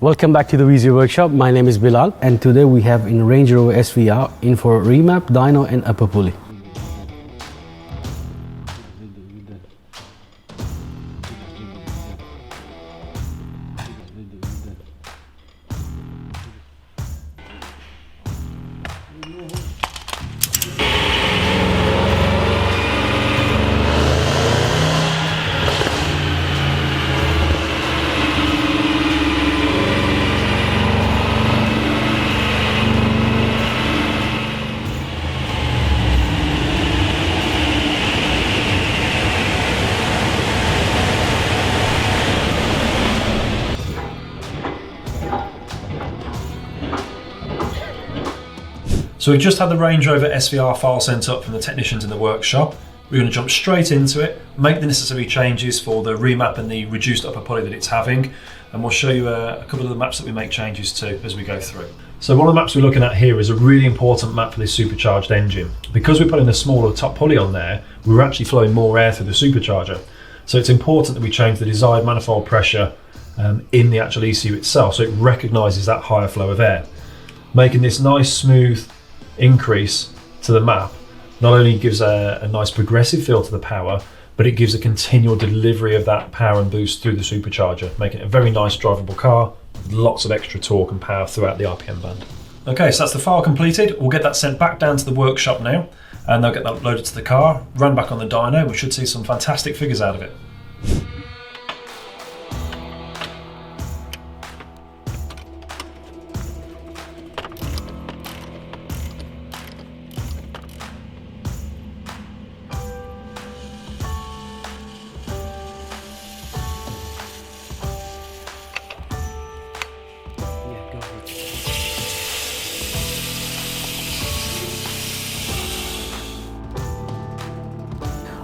Welcome back to the VIEZU workshop. My name is Bilal and today we have in Range Rover SVR in for remap, dyno and upper pulley. So we've just had the Range Rover SVR file sent up from the technicians in the workshop. We're going to jump straight into it, make the necessary changes for the remap and the reduced upper pulley that it's having, and we'll show you a couple of the maps that we make changes to as we go through. So one of the maps we're looking at here is a really important map for this supercharged engine. Because we're putting the smaller top pulley on there, we're actually flowing more air through the supercharger. So it's important that we change the desired manifold pressure in the actual ECU itself so it recognises that higher flow of air. Making this nice smooth increase to the map not only gives a nice progressive feel to the power, but it gives a continual delivery of that power and boost through the supercharger, making it a very nice drivable car with lots of extra torque and power throughout the RPM band. Okay, so that's the file completed. We'll get that sent back down to the workshop now and they'll get that loaded to the car, run back on the dyno. We should see some fantastic figures out of it.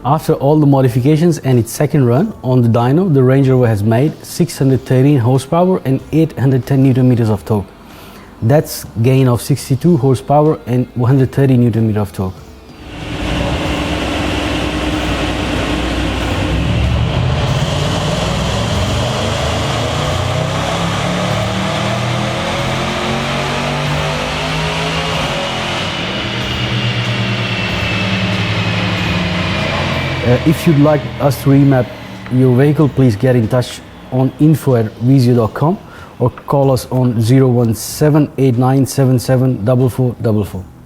After all the modifications and its second run on the dyno, the Range Rover has made 613 horsepower and 810 Newton meters of torque. That's gain of 62 horsepower and 130 Newton meter of torque. If you'd like us to remap your vehicle, please get in touch on info@viezu.com or call us on 017 8977 4444.